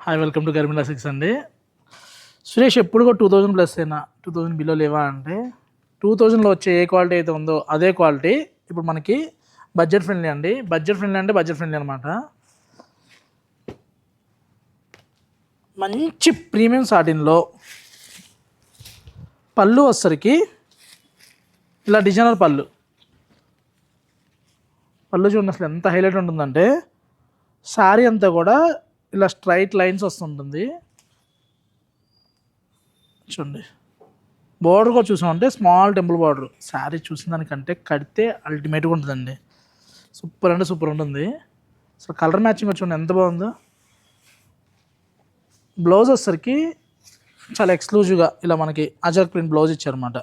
Hi welcome to గర్మిలా six అండి. సురేష్ ఎప్పుడు కూడా 2000 ప్లస్ అయినా 2000 బిలో లేవా అంటే 2000లో వచ్చే ఏ క్వాలిటీ అయితే ఉందో అదే క్వాలిటీ ఇప్పుడు మనకి బడ్జెట్ ఫ్రెండ్లీ అండి. బడ్జెట్ ఫ్రెండ్లీ అంటే బడ్జెట్ ఫ్రెండ్లీ అనమాట. మంచి ప్రీమియం సాటిన్లో పళ్ళు వచ్చరికి ఇలా డిజైనర్ పళ్ళు చూడండి అసలు ఎంత హైలైట్ ఉంటుందంటే శారీ అంతా కూడా ఇలా స్ట్రైట్ లైన్స్ వస్తుంటుంది. చూడండి బార్డర్ కూడా చూసామంటే స్మాల్ టెంపుల్ బార్డర్. శారీ చూసిన దానికంటే కడితే అల్టిమేట్గా ఉంటుందండి. సూపర్ అంటే సూపర్ ఉంటుంది. అసలు కలర్ మ్యాచింగ్ చూడండి ఎంత బాగుందో. బ్లౌజ్ వచ్చేసరికి చాలా ఎక్స్క్లూజివ్గా ఇలా మనకి అజర్ ప్రింట్ బ్లౌజ్ ఇచ్చారన్నమాట.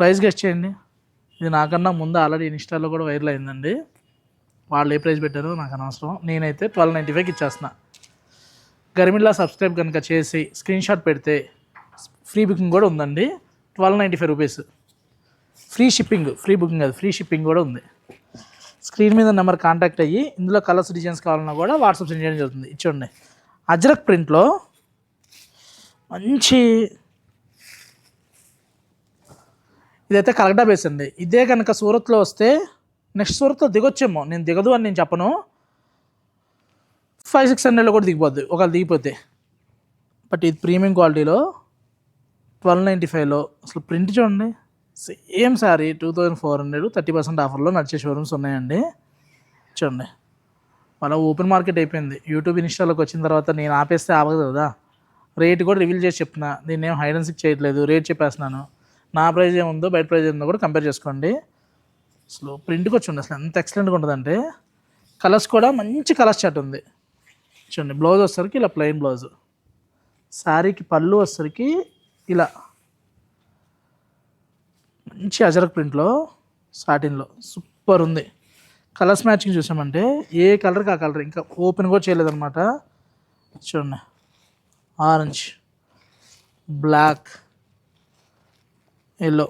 ప్రైస్ గెస్ట్ చేయండి. ఇది నాకన్నా ముందు ఆల్రెడీ ఇన్స్టాలో కూడా వైరల్ అయిందండి. వాళ్ళు ఏ ప్రైస్ పెట్టారో నాకు అనవసరం. నేనైతే 1295కి ఇచ్చేస్తున్నా. గర్మిలా సబ్స్క్రైబ్ కనుక చేసి స్క్రీన్ షాట్ పెడితే ఫ్రీ బుకింగ్ కూడా ఉందండి. 1295 rupees free shipping. Free booking అది ఫ్రీ షిప్పింగ్ కూడా ఉంది. స్క్రీన్ మీద నెంబర్ కాంటాక్ట్ అయ్యి ఇందులో కలర్స్ డిజైన్స్ కావాలన్నా కూడా వాట్సాప్ సెండ్ చేయడం జరుగుతుంది. ఇచ్చండి అజ్రక్ ప్రింట్లో మంచి ఇదైతే కలకటా బేస్ అండి. ఇదే కనుక సూరత్లో వస్తే నెక్స్ట్ సూరత్లో దిగొచ్చేమో, నేను దిగదు అని నేను చెప్పను. 500-600లో కూడా దిగిపోద్ది ఒకవేళ దిగిపోతే. బట్ ఇది ప్రీమియం క్వాలిటీలో 1295లో అసలు ప్రింట్ చూడండి. సేమ్ శారీ 2400 30% ఆఫర్లో నడిచే షోరూమ్స్ ఉన్నాయండి. చూడండి మన ఓపెన్ మార్కెట్ అయిపోయింది. యూట్యూబ్ ఇన్స్టాలోకి వచ్చిన తర్వాత నేను ఆపేస్తే ఆగదు కదా. రేట్ కూడా రివీల్ చేసి చెప్తున్నా. దీన్ని ఏం హైడ్ అండ్ సిక్ చేయట్లేదు, రేట్ చెప్పేస్తున్నాను. నా ప్రైస్ ఏముందో బయట ప్రైస్ ఏముందో కూడా కంపేర్ చేసుకోండి. అసలు ప్రింట్కి వచ్చింది అసలు ఎంత ఎక్సలెంట్గా ఉంటుందంటే కలర్స్ కూడా మంచి కలర్స్ చాట్ ఉంది. చూడండి బ్లౌజ్ వచ్చేసరికి ఇలా ప్లెయిన్ బ్లౌజ్, శారీకి పళ్ళు వచ్చేసరికి ఇలా మంచి అజరక్ ప్రింట్లో సాటిన్లో సూపర్ ఉంది. కలర్స్ మ్యాచింగ్ చూసామంటే ఏ కలర్కి ఆ కలర్, ఇంకా ఓపెన్ కూడా చేయలేదన్నమాట. చూడండి ఆరెంజ్, బ్లాక్, ఎల్లో,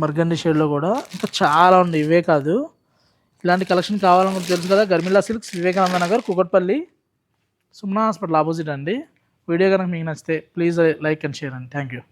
మర్గండి షేడ్లో కూడా ఇంకా చాలా ఉంది. ఇవే కాదు ఇలాంటి కలెక్షన్ కావాలని తెలుసు కదా. Garmila Silks, Vivekananda Nagar, Kukatpally, Sumana hospital opposite అండి. వీడియో కనుక మీకు నచ్చితే ప్లీజ్ లైక్ అండ్ షేర్ అండి. Thank you.